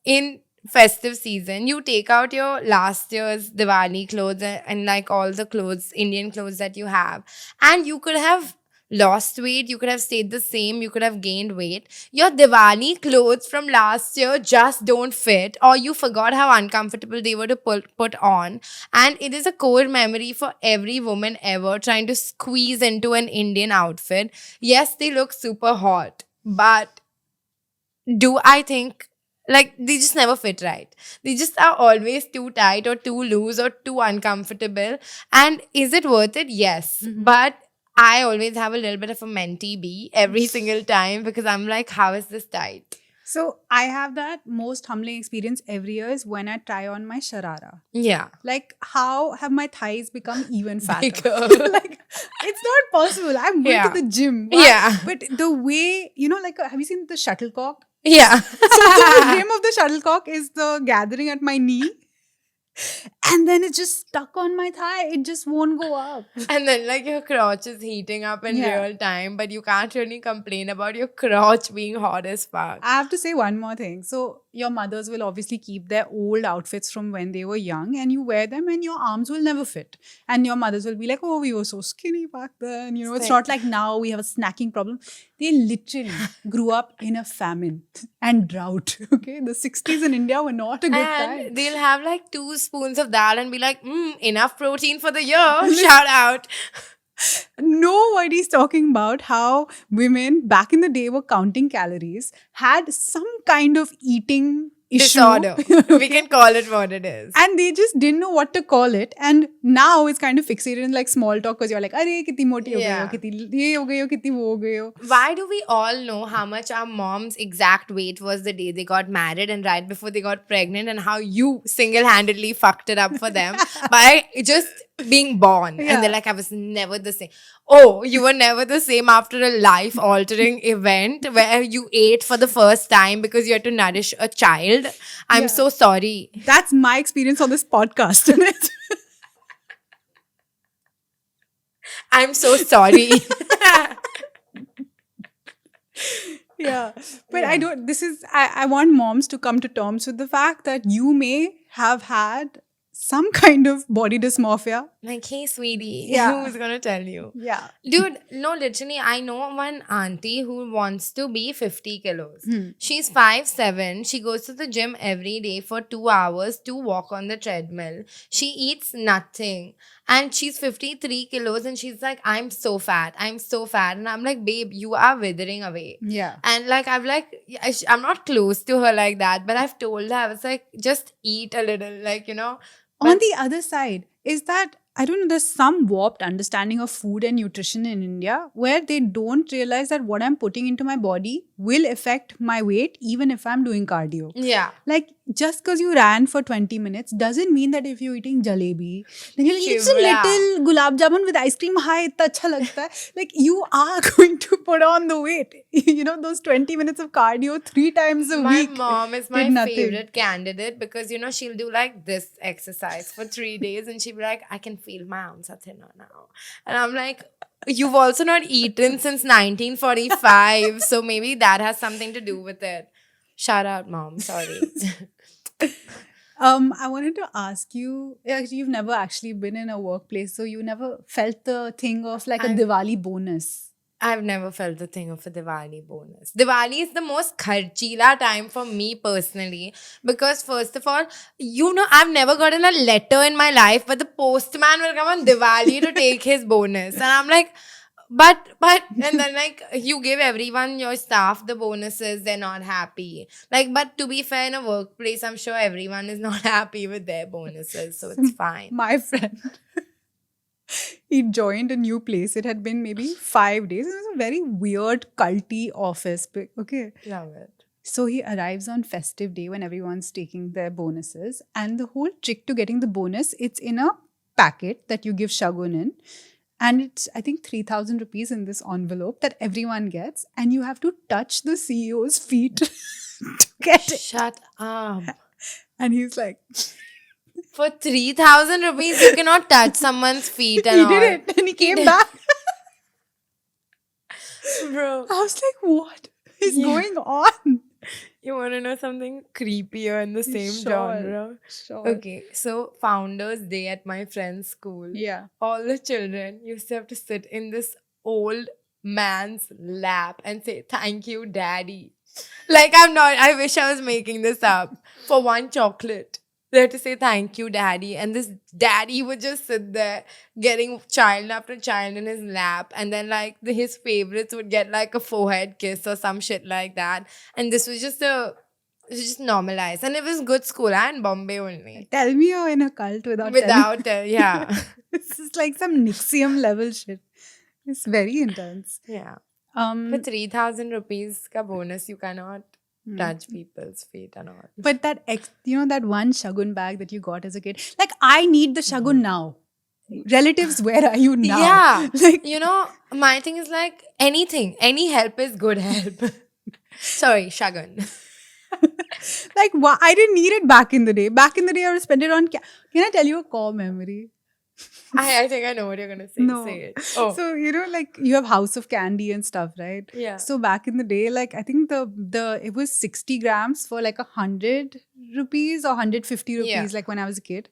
in festive season, you take out your last year's Diwali clothes and like all the clothes, Indian clothes that you have, and you could have lost weight, you could have stayed the same, you could have gained weight. Your Diwali clothes from last year just don't fit, or you forgot how uncomfortable they were to put on. And it is a core memory for every woman ever trying to squeeze into an Indian outfit. Yes, they look super hot, but do I think like they just never fit right? They just are always too tight or too loose or too uncomfortable. And is it worth it? Yes. But I always have a little bit of a mentee bee every single time because I'm like, how is this tight? So I have that most humbling experience every year is when I try on my sharara. Yeah. Like, how have my thighs become even fatter? Bigger. Like, it's not possible. I'm going Yeah. to the gym. Why? Yeah. But the way, like, have you seen the shuttlecock? Yeah. So the rim of the shuttlecock is the gathering at my knee. And then it's just stuck on my thigh. It just won't go up. And then like your crotch is heating up in Yeah. real time, but you can't really complain about your crotch being hot as fuck. I have to say one more thing. So your mothers will obviously keep their old outfits from when they were young, and you wear them and your arms will never fit. And your mothers will be like, oh, we were so skinny back then. It's not like now we have a snacking problem. They literally grew up in a famine and drought. Okay. The 60s in India were not a good And time. they'll have like 2 spoons of dal and be like, enough protein for the year. Shout out. Nobody's talking about how women back in the day were counting calories, had some kind of eating issue. Disorder. We can call it what it is. And they just didn't know what to call it. And now it's kind of fixated in like small talk because you're like, "Arey, kitni moti ho gayi ho, Yeah. kitni ye ho gayi ho, kitni wo ho gayi ho." Why do we all know how much our mom's exact weight was the day they got married and right before they got pregnant, and how you single-handedly fucked it up for them by just being born? Yeah. And they're like, I was never the same. Oh, you were never the same after a life-altering event where you ate for the first time because you had to nourish a child. I'm Yeah. so sorry. That's my experience on this podcast. I'm so sorry. Yeah. But Yeah. I want moms to come to terms with the fact that you may have had some kind of body dysmorphia Like, hey, sweetie, Yeah. who's gonna tell you? Yeah. Dude, no, literally, I know one auntie who wants to be 50 kilos. Hmm. She's 5'7". She goes to the gym every day for 2 hours to walk on the treadmill. She eats nothing. And she's 53 kilos and she's like, I'm so fat. I'm so fat. And I'm like, babe, you are withering away. Yeah. And like, I'm like, I'm not close to her like that, but I've told her, I was like, just eat a little, like, On But the other side, is that I don't know, there's some warped understanding of food and nutrition in India where they don't realize that what I'm putting into my body will affect my weight even if I'm doing cardio. yeah. Like, just because you ran for 20 minutes doesn't mean that if you're eating jalebi, then you're like, it's a Shivla. little gulab jamun with ice cream. Hi, itna acha lagta hai. Like, you are going to put on the weight. Those 20 minutes of cardio 3 times a My week mom is did my nothing. favorite candidate because she'll do like this exercise for 3 days and she'll be like, I can feel my arms are thinner now. And I'm like, you've also not eaten since 1945, so maybe that has something to do with it. Shout out, mom. Sorry. I wanted to ask you, actually, you've never actually been in a workplace, so you never felt the thing of like a I'm- Diwali bonus. I've never felt the thing of a Diwali bonus. Diwali is the most kharchila time for me personally because first of all, I've never gotten a letter in my life, but the postman will come on Diwali to take his bonus, and I'm like, but, and then like you give everyone your staff the bonuses, they're not happy. Like, but to be fair, in a workplace, I'm sure everyone is not happy with their bonuses, so it's fine. My friend, he joined a new place. It had been maybe 5 days. It was a very weird, culty office. Okay. Love it. So he arrives on festive day when everyone's taking their bonuses. And the whole trick to getting the bonus, it's in a packet that you give Shagun in. And it's, I think, 3,000 rupees in this envelope that everyone gets. And you have to touch the CEO's feet to get it. Shut up. And he's like, For 3,000 rupees, you cannot touch someone's feet and he all. did it. And he came did. back. Bro, I was like, what is Yeah. going on? you want to know something creepier in the same Sure. genre? Sure. Okay, so Founders Day at my friend's school. Yeah. All the children used to have to sit in this old man's lap and say, thank you, daddy. Like, I wish I was making this up. For one chocolate, they had to say, thank you, daddy. And this daddy would just sit there getting child after child in his lap. And then, like, his favorites would get, like, a forehead kiss or some shit like that. And this was just normalized. And it was good school. And Bombay only. Tell me you're in a cult without telling. Yeah. This is like some Nixium level shit. It's very intense. Yeah. For Um, 3,000 rupees ka bonus, you cannot touch people's feet and all. but that that one Shagun bag that you got as a kid, like I need the Shagun now. Relatives, where are you now? Yeah. Like My thing is like anything. Any help is good help. Sorry, Shagun. like why I didn't need it back in the day. Back in the day, I would spend it on. Can I tell you a core memory? I think I know what you're gonna say. No. Say it. Oh. So like you have House of Candy and stuff, right? Yeah. So back in the day, like I think the it was 60 grams for like 100 rupees or 150 rupees, Yeah. like when I was a kid,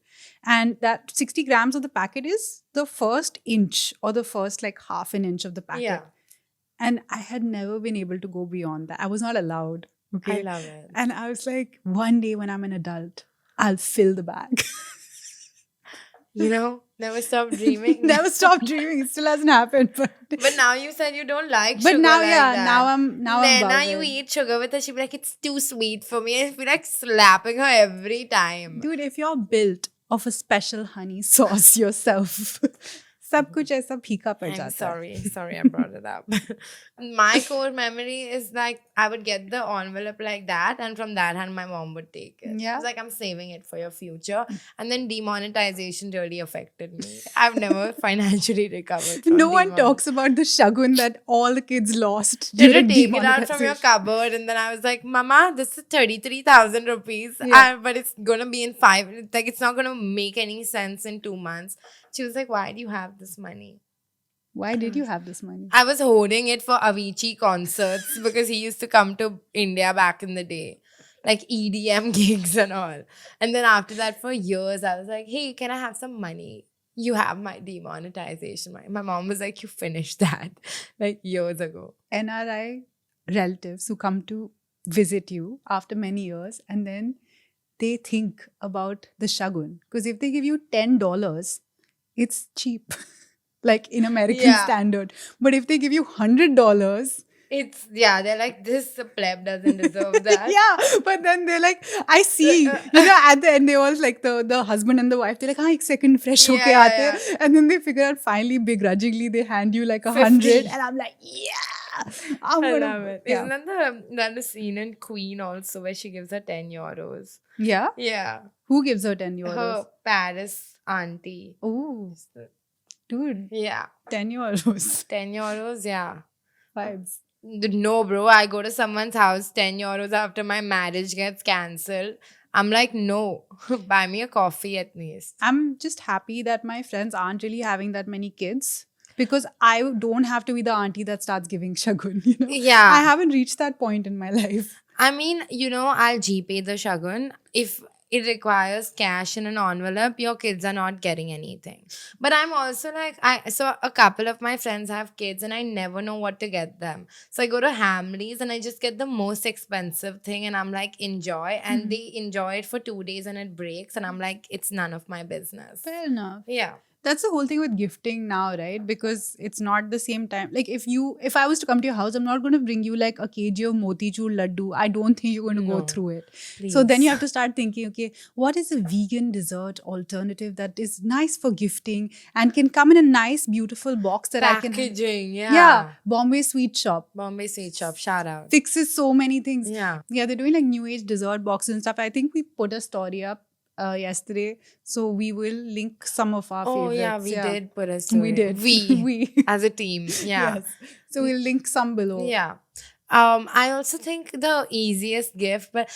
and that 60 grams of the packet is the first inch or the first like half an inch of the packet. Yeah. And I had never been able to go beyond that. I was not allowed. Okay. I love it. And I was like, one day when I'm an adult, I'll fill the bag. Never stop dreaming. Never stop dreaming. It still hasn't happened. But now you said you don't like But sugar now, like yeah, that. now I'm Now above you it. eat sugar with her, she'll be like, it's too sweet for me. I feel like slapping her every time. Dude, if you're built of a special honey sauce yourself, सब कुछ ऐसा फीका पड़ I'm जाता है. sorry I brought it up. My core memory is like I would get the envelope like that, and from that hand my mom would take it. Yeah. It's like, I'm saving it for your future. And then demonetization really affected me. I've never financially recovered from No one demonetization. talks about the shagun that all the kids lost Did you during take it out from your demonetization. cupboard? And then I was like, Mama, this is 33,000 rupees. Yeah. But it's going to be in 5. Like, it's not going to make any sense in 2 months. She was like, why do you have this money? Why did you have this money? I was hoarding it for Avicii concerts because he used to come to India back in the day. Like EDM gigs and all. And then after that, for years, I was like, hey, can I have some money? You have my demonetization. My mom was like, you finished that like years ago. NRI relatives who come to visit you after many years and then they think about the Shagun. Because if they give you $10, it's cheap, like in American Yeah. standard. But if they give you $100, It's, yeah, they're like, this pleb doesn't deserve that. yeah, but then they're like, I see, at the end, they all like the husband and the wife, they're like, ah, ek second fresh Yeah, hoke yeah, aate. yeah. And then they figure out finally, begrudgingly, they hand you like 100. 50. And I'm like, yeah, I'm I gonna, love it. yeah. Isn't that the scene in Queen also where she gives her 10 euros? Yeah? Yeah. Who gives her 10 euros? Her Paris auntie. Oh, dude, Yeah. 10 euros. 10 euros, yeah. Vibes. No, bro. I go to someone's house, 10 euros after my marriage gets cancelled. I'm like, no, buy me a coffee at least. I'm just happy that my friends aren't really having that many kids because I don't have to be the auntie that starts giving shagun, you know? Yeah. I haven't reached that point in my life. I mean, I'll GPay the Shagun. If it requires cash in an envelope, your kids are not getting anything. But I'm also like, so a couple of my friends have kids and I never know what to get them. So I go to Hamleys and I just get the most expensive thing and I'm like, enjoy. And they enjoy it for 2 days and it breaks. And I'm like, it's none of my business. Fair enough. Yeah. That's the whole thing with gifting now, right? Because it's not the same time. Like if I was to come to your house, I'm not going to bring you like a kg of motichur laddu. I don't think you're going to go No, through it. please. So then you have to start thinking, okay, what is a vegan dessert alternative that is nice for gifting and can come in a nice, beautiful box that I can. Packaging, yeah. Yeah, Bombay Sweet Shop Bombay Sweet Shop, shout out. fixes so many things. Yeah. Yeah, they're doing like new age dessert boxes and stuff. I think we put a story up yesterday, so we will link some of our Oh, yeah, favorites. we did put a story. We did. We as a team. Yeah. Yes. So we'll link some below. Yeah. I also think the easiest gift, but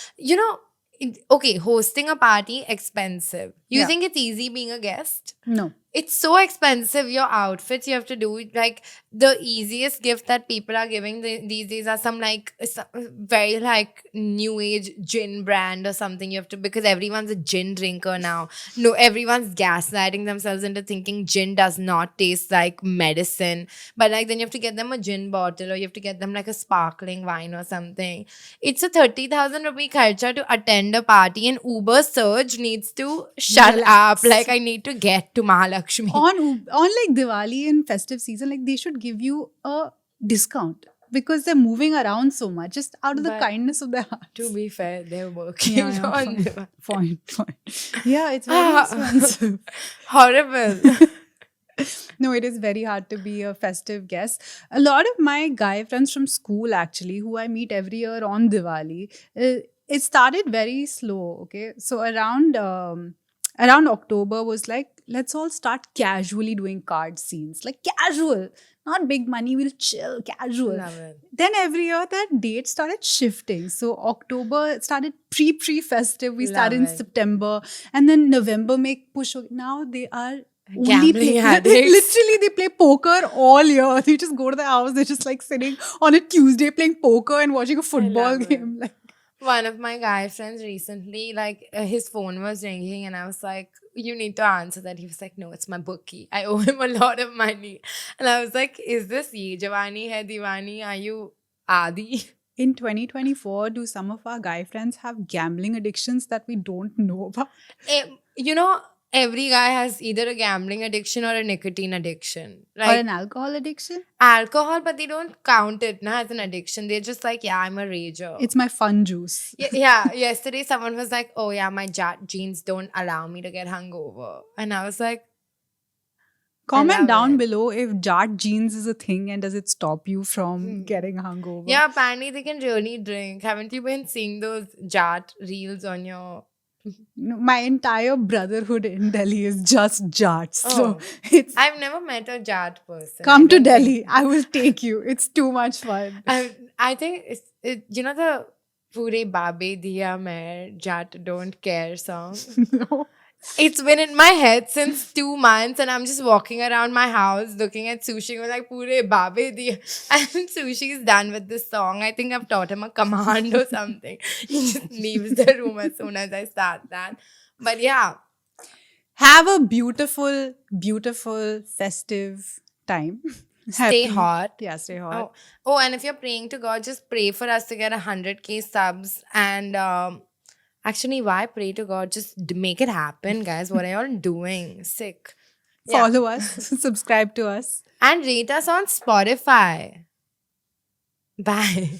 okay, hosting a party, expensive. You Yeah. think it's easy being a guest? No. It's so expensive. Your outfits you have to do. Like the easiest gift that people are giving these days are some very like new age gin brand or something. You have to, because everyone's a gin drinker now. No, everyone's gaslighting themselves into thinking gin does not taste like medicine. But like then you have to get them a gin bottle or you have to get them like a sparkling wine or something. It's a 30,000 rupee kharcha to attend a party, and Uber Surge needs to shut Relax. up. Like I need to get to Mahalakshmi. On like Diwali and festive season, like they should give you a discount because they're moving around so much, just out of the But kindness of their hearts. To be fair, they're working Yeah, on fine. Yeah, it's very expensive. horrible. No, it is very hard to be a festive guest. A lot of my guy friends from school, actually, who I meet every year on Diwali, it started very slow. Okay, so around October was like, let's all start casually doing card scenes, like casual, not big money. We'll chill, casual. Love it. Then every year that date started shifting. So October started pre-festive. We started in Love it. September, and then November make push. Now they are only Gambling addicts. literally they play poker all year. They just go to the house. They're just like sitting on a Tuesday playing poker and watching a football love it. game. Like, One of my guy friends recently, like his phone was ringing, and I was like, "You need to answer that." He was like, "No, it's my bookie. I owe him a lot of money." And I was like, "Is this ye Jawani hai Diwani? Are you Adi?" in 2024, do some of our guy friends have gambling addictions that we don't know about? Every guy has either a gambling addiction or a nicotine addiction. Or Like an alcohol addiction? alcohol, but they don't count it as an addiction. They're just like, yeah, I'm a rager. It's my fun juice. Yeah, yesterday someone was like, oh yeah, my jeans don't allow me to get hungover. And I was like, Comment love down it. below if jart jeans is a thing and does it stop you from getting hungover? yeah, apparently they can really drink. Haven't you been seeing those jat reels on your... No, my entire brotherhood in Delhi is just jarts. Oh. So it's I've never met a jat person. come I to don't think- Delhi. I will take you. It's too much fun. I think the Pure Babe Diya Main Jat Don't Care song. No. It's been in my head since 2 months, and I'm just walking around my house looking at Sushi and like Pure Babe Diya. And Sushi's done with this song. I think I've taught him a command or something. He just leaves the room as soon as I start that. But yeah. Have a beautiful, beautiful festive time. Stay Happy. hot. Yeah, stay hot. Oh, oh, and if you're praying to God, just pray for us to get 100K subs. And actually, why pray to God? Just make it happen, guys. What are y'all doing? Sick. Yeah. Follow us, subscribe to us. And rate us on Spotify. Bye.